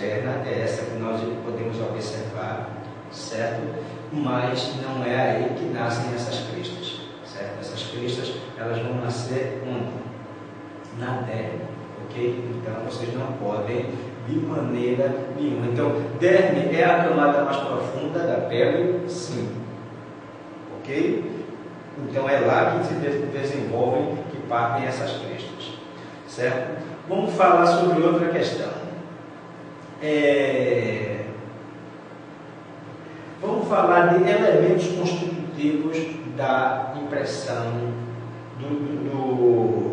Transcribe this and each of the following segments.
externa é essa que nós podemos observar, certo? Mas não é aí que nascem essas cristas, certo? Essas cristas, elas vão nascer onde? Na derme, ok? Então vocês não podem de maneira nenhuma. Então, derme é a camada mais profunda da pele, sim, ok? Então é lá que se desenvolvem, que partem essas cristas, certo? Vamos falar sobre outra questão. Vamos falar de elementos constitutivos da impressão do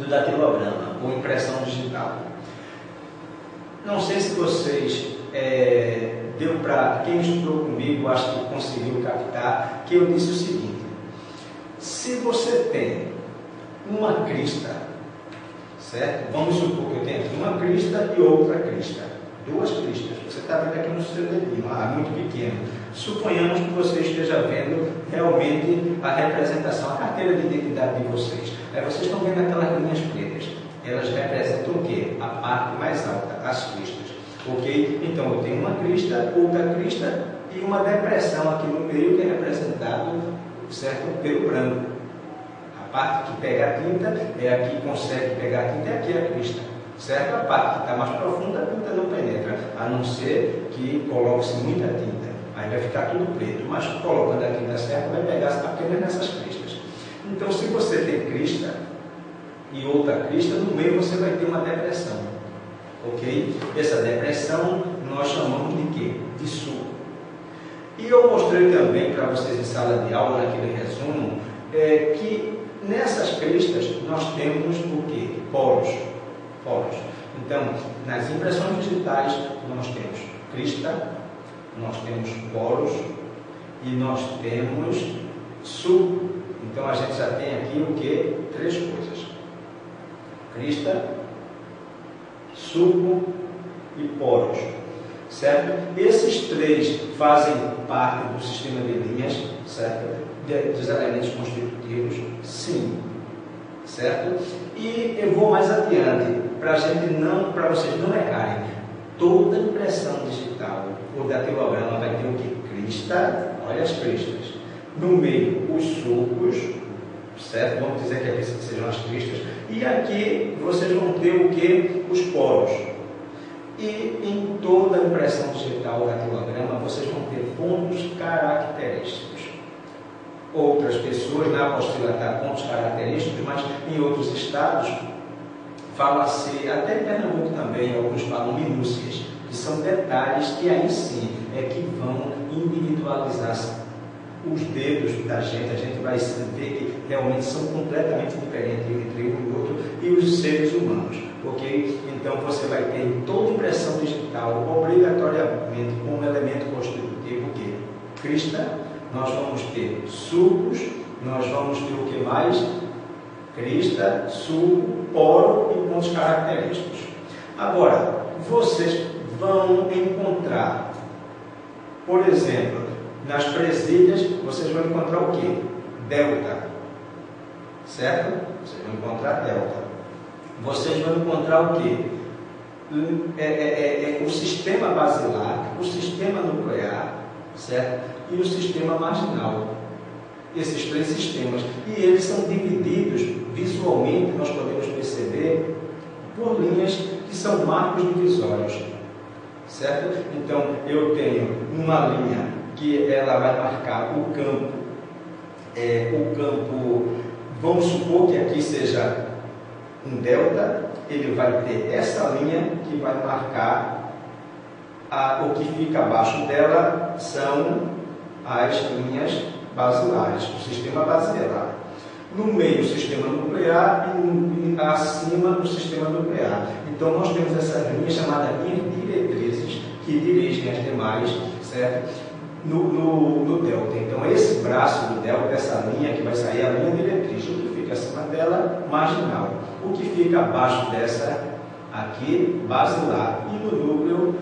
datilograma, ou impressão digital. Não sei se vocês deu para quem estudou comigo, acho que conseguiu captar, que eu disse o seguinte: se você tem uma crista, certo? Vamos supor que eu tenho aqui uma crista e outra crista, duas cristas. Você está vendo aqui no seu dedinho, muito pequeno. Suponhamos que você esteja vendo realmente a representação, a carteira de identidade de vocês. Aí vocês estão vendo aquelas linhas pretas. Elas representam o quê? A parte mais alta, as cristas. Ok? Então eu tenho uma crista, outra crista e uma depressão aqui no meio que é representado, certo? Pelo branco. A parte que pega a tinta é a que consegue pegar a tinta, é aqui a crista. Certo? A parte que está mais profunda, a tinta não penetra, a não ser que coloque-se muita tinta. Aí vai ficar tudo preto, mas colocando a tinta certa vai pegar apenas nessas cristas. Então, se você tem crista e outra crista, no meio você vai ter uma depressão. Ok? Essa depressão nós chamamos de quê? De sulco. E eu mostrei também para vocês em sala de aula, naquele resumo, que nessas cristas nós temos o quê? Poros. Então, nas impressões digitais nós temos crista, nós temos poros e nós temos sulco. Então a gente já tem aqui o que? Três coisas: crista, sulco e poros, certo? Esses três fazem parte do sistema de linhas, certo? Dos elementos constitutivos, sim, certo? E eu vou mais adiante, para vocês não errarem. Toda impressão digital ou datilograma vai ter o que? Crista, olha as cristas. No meio, os sulcos, certo? Vamos dizer que aqui sejam as cristas. E aqui vocês vão ter o que? Os poros. E em toda impressão digital ou datilograma, vocês vão ter pontos característicos. Outras pessoas na apostila está pontos característicos, mas em outros estados fala-se, até em Pernambuco também, alguns falam minúcias, que são detalhes que aí sim é que vão individualizar os dedos da gente. A gente vai ver que realmente são completamente diferentes entre um e outro e os seres humanos, ok? Então você vai ter em toda impressão digital, obrigatoriamente, como elemento constitutivo o quê? Crista. Nós vamos ter sulcos, nós vamos ter o que mais? Crista, sulco, poro e pontos característicos. Agora, vocês vão encontrar, por exemplo, nas presilhas, vocês vão encontrar o que? Delta, certo? Vocês vão encontrar delta. Vocês vão encontrar o que? O sistema basilar, o sistema nuclear, certo? E o sistema marginal. Esses três sistemas. E eles são divididos visualmente, nós podemos perceber, por linhas que são marcos divisórios. Certo? Então, eu tenho uma linha que ela vai marcar o campo. Vamos supor que aqui seja um delta, ele vai ter essa linha que vai marcar o que fica abaixo dela são as linhas basilares, o sistema basilar. No meio, o sistema nuclear e acima, o sistema nuclear. Então, nós temos essas linhas chamadas linhas diretrizes que dirigem as demais, certo? No delta. Então, esse braço do delta, essa linha que vai sair, a linha diretriz, o que fica acima dela, marginal. O que fica abaixo dessa aqui, basilar. E no núcleo,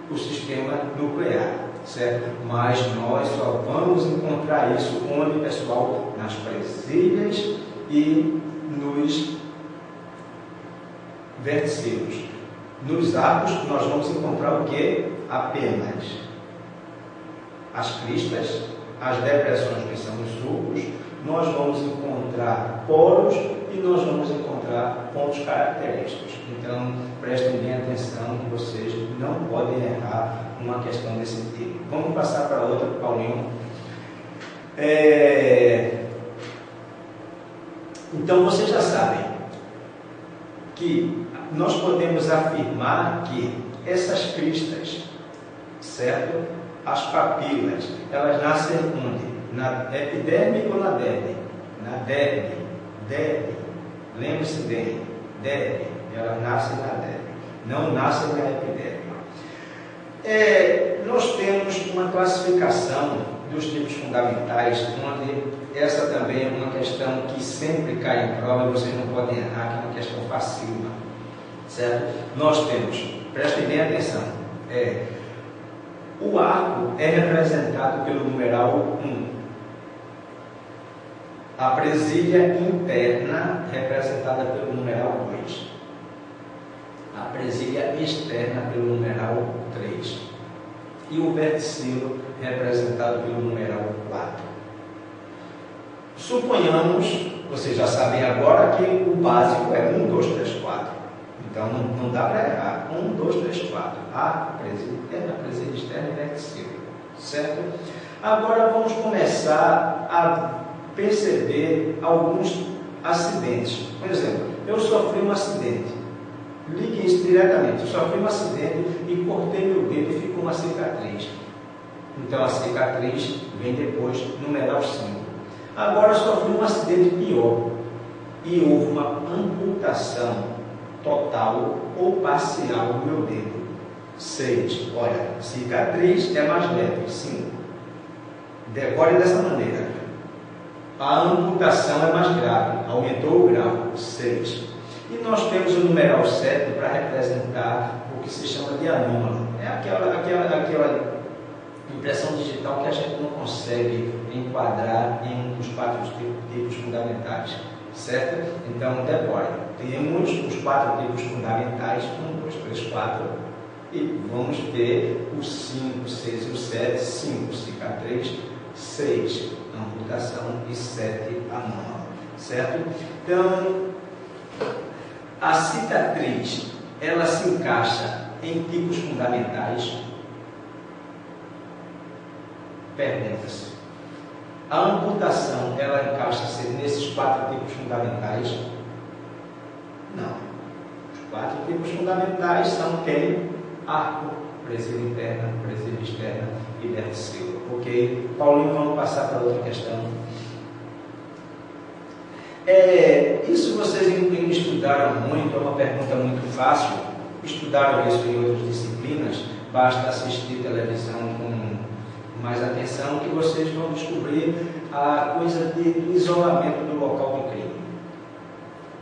o sistema nuclear. Certo? Mas nós só vamos encontrar isso onde, pessoal? Nas presilhas e nos verticilos. Nos arcos nós vamos encontrar o que? Apenas as cristas, as depressões, que são os sulcos, nós vamos encontrar poros e nós vamos encontrar pontos característicos. Então, prestem bem atenção que vocês não podem errar uma questão desse tipo. Vamos passar para outra, Paulinho. Então, vocês já sabem que nós podemos afirmar que essas cristas, certo? As papilas, elas nascem onde? Na epiderme ou na derme? Na derme. Derme. Lembre-se bem. Derme. Elas nascem na derme. Não nascem na epiderme. Nós temos uma classificação dos tipos fundamentais, onde essa também é uma questão que sempre cai em prova e vocês não podem errar, que é uma questão facílima. Certo? Nós temos, prestem bem atenção, o arco é representado pelo numeral 1. A presilha interna representada pelo numeral 2. A presilha externa pelo numeral 3. E o verticilo representado pelo numeral 4. Suponhamos, vocês já sabem agora que o básico é 1, 2, 3, 4. Então não dá para errar. 1, 2, 3, 4. A presilha interna, a presilha externa e verticilo. Certo? Agora vamos começar a perceber alguns acidentes. Por exemplo, eu sofri um acidente. Ligue isso diretamente. Eu sofri um acidente e cortei meu dedo e ficou uma cicatriz. Então a cicatriz vem depois, numeral 5. Agora eu sofri um acidente pior e houve uma amputação total ou parcial do meu dedo. 6. Olha, cicatriz é mais leve. 5. Decore dessa maneira. A amputação é mais grave, aumentou o grau. 6. E nós temos o numeral 7 para representar o que se chama de anômalo. É aquela impressão digital que a gente não consegue enquadrar em um dos 4 tipos fundamentais. Certo? Então, decore. Temos os 4 tipos fundamentais, 1, 2, 3, 4, e vamos ter o 5, 6 e o 7, 5, cicatriz, 6, amputação e 7, anômalo. Certo? Então, a cicatriz, ela se encaixa em tipos fundamentais? Pergunta-se. A amputação, ela encaixa-se nesses 4 tipos fundamentais? Não. Os 4 tipos fundamentais são quem? Arco, presilha interna, presilha externa e verticilo. Ok? Paulinho, vamos passar para outra questão. Isso vocês estudaram muito, é uma pergunta muito fácil. Estudaram isso em outras disciplinas, basta assistir televisão com mais atenção que vocês vão descobrir a coisa do isolamento do local do crime.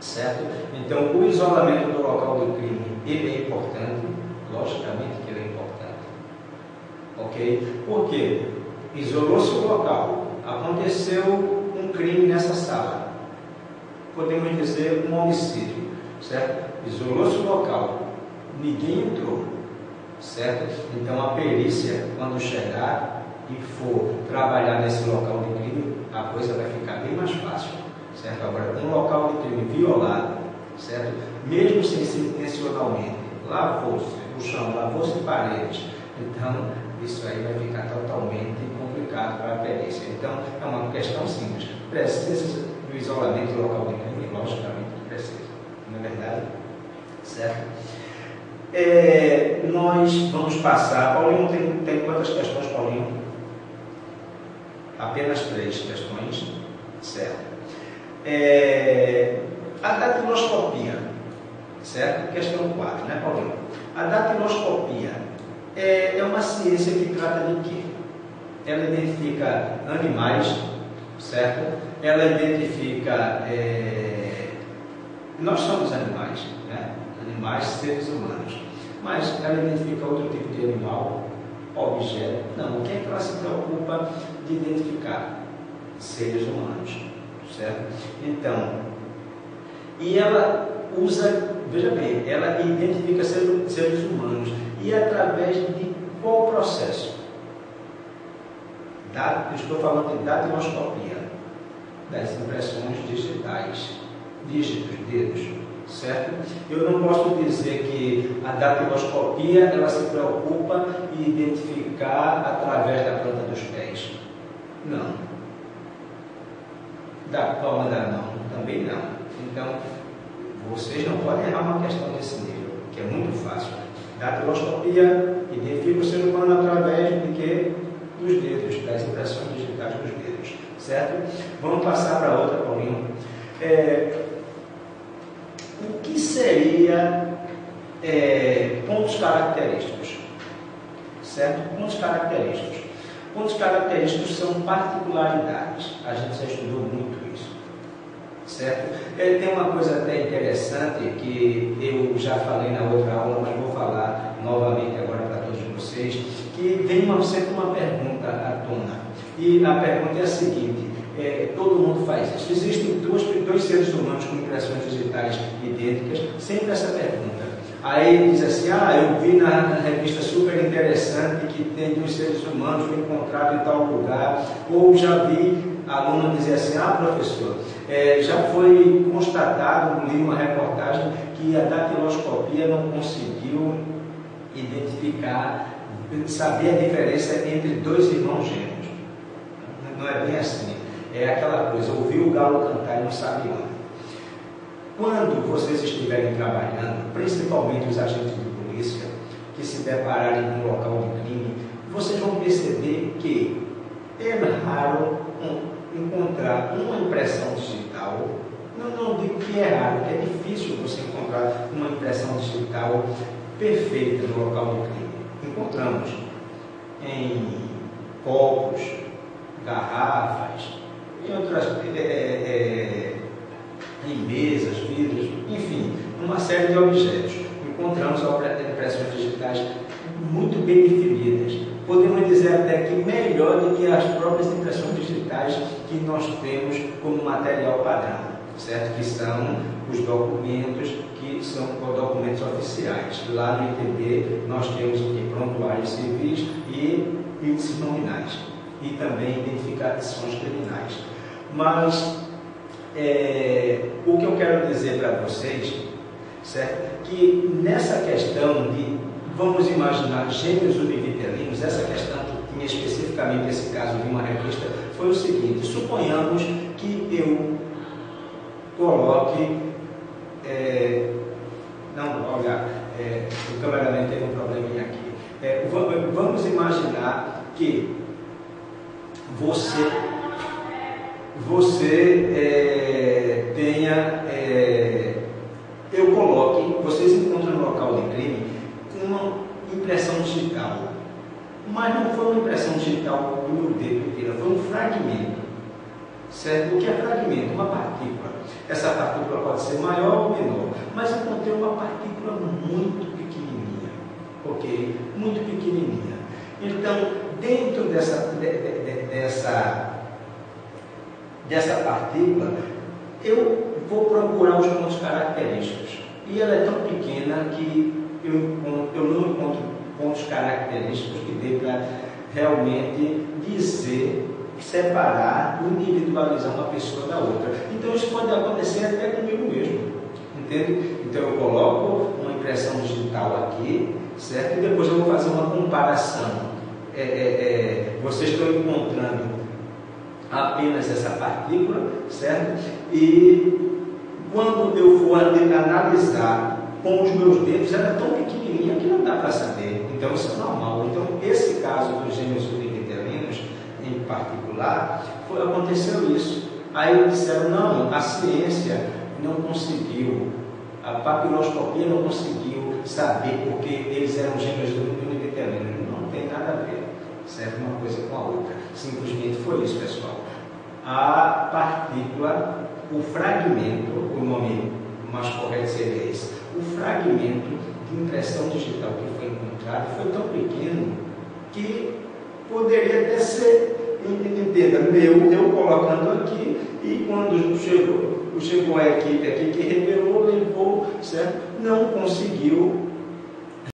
Certo? Então, o isolamento do local do crime, ele é importante, logicamente que ele é importante. Ok? Por quê? Isolou-se o local, aconteceu um crime nessa sala. Podemos dizer um homicídio, certo? Isolou-se o local, ninguém entrou, certo? Então a perícia, quando chegar e for trabalhar nesse local de crime, a coisa vai ficar bem mais fácil, certo? Agora, um local de crime violado, certo? Mesmo sem ser intencionalmente, lavou-se o chão, lavou-se paredes, então isso aí vai ficar totalmente complicado para a perícia. Então é uma questão simples. Precisa do isolamento do local de crime? Logicamente que precisa, não é verdade? Certo? Nós vamos passar. Paulinho, tem quantas questões, Paulinho? Apenas 3 questões, certo? A datiloscopia, certo? Questão 4, né, Paulinho? A datiloscopia é uma ciência que trata de quê? Ela identifica animais, certo? Ela identifica... nós somos animais, né? Animais, seres humanos. Mas ela identifica outro tipo de animal, objeto. Não, o que é que ela se preocupa de identificar? Seres humanos, certo? Então, e ela usa veja bem, ela identifica seres humanos. E através de qual processo? Estou falando de datiloscopia, das impressões digitais, dígitos, dedos, certo? Eu não posso dizer que a datiloscopia ela se preocupa em identificar através da planta dos pés. Não. Da palma da mão também não. Então, vocês não podem errar uma questão desse nível, que é muito fácil. Datiloscopia identifica o ser humano através de quê? Dos dedos, das impressões digitais dos dedos, certo? Vamos passar para outra, Paulinho. O que seria pontos característicos? Certo? Pontos característicos. Pontos característicos são particularidades. A gente já estudou muito isso. Certo? Tem uma coisa até interessante que eu já falei na outra aula, mas vou falar novamente agora para todos vocês, que vem sempre uma pergunta à tona. E a pergunta é a seguinte, todo mundo faz isso. Existem dois seres humanos com impressões digitais idênticas, sempre essa pergunta. Aí diz assim, eu vi na revista super interessante que tem dois seres humanos encontrados em tal lugar, ou já vi aluno dizer assim, professor, já foi constatado, li uma reportagem que a datiloscopia não conseguiu identificar, saber a diferença entre dois irmãos gêmeos. Não é bem assim. É aquela coisa, ouviu o galo cantar e não sabe onde. Quando vocês estiverem trabalhando, principalmente os agentes de polícia, que se depararem com um local de crime, vocês vão perceber que é raro encontrar uma impressão digital. Não digo que é raro, é difícil você encontrar uma impressão digital perfeita no local do crime. Encontramos em copos, garrafas, em outras, em mesas, vidros, enfim, uma série de objetos. Encontramos impressões digitais muito bem definidas. Podemos dizer até que melhor do que as próprias impressões digitais que nós temos como material padrão, certo? Que são os documentos, que são documentos oficiais. Lá no ITB nós temos aqui prontuários civis e índices nominais. E também identificações criminais. Mas o que eu quero dizer para vocês, certo? Que nessa questão de, vamos imaginar, gêmeos univitelinos, essa questão que tinha especificamente esse caso de uma revista, foi o seguinte: suponhamos que eu coloque, o cameraman teve um probleminha aqui. Vamos imaginar que você tenha, eu coloque, vocês encontram no local de crime uma impressão digital, mas não foi uma impressão digital do meu dedo inteiro, foi um fragmento, certo? O que é fragmento? Uma partícula. Essa partícula pode ser maior ou menor, mas eu encontrei uma partícula muito pequenininha, ok? Muito pequenininha. Então, dentro dessa partícula, eu vou procurar os pontos característicos. E ela é tão pequena que eu não encontro pontos característicos que dê para realmente dizer, separar, individualizar uma pessoa da outra. Então isso pode acontecer até comigo mesmo, entende? Então eu coloco uma impressão digital aqui, certo? E depois eu vou fazer uma comparação. Vocês estão encontrando apenas essa partícula, certo? E quando eu for analisar com os meus dedos, ela é tão pequenininha que não dá para saber. Então isso é normal. Então esse caso dos gêmeos univitelinos em particular, aconteceu isso. Aí disseram, não, a ciência não conseguiu, a papiloscopia não conseguiu saber porque eles eram gêmeos univitelinos. Não tem nada a ver, certo? Uma coisa com a outra. Simplesmente foi isso, pessoal. A partícula, o fragmento, o nome mais correto seria esse, o fragmento de impressão digital que foi encontrado foi tão pequeno que poderia até ser, entenda, eu colocando aqui, e quando chegou chegou a equipe aqui que revelou, levou, certo? Não conseguiu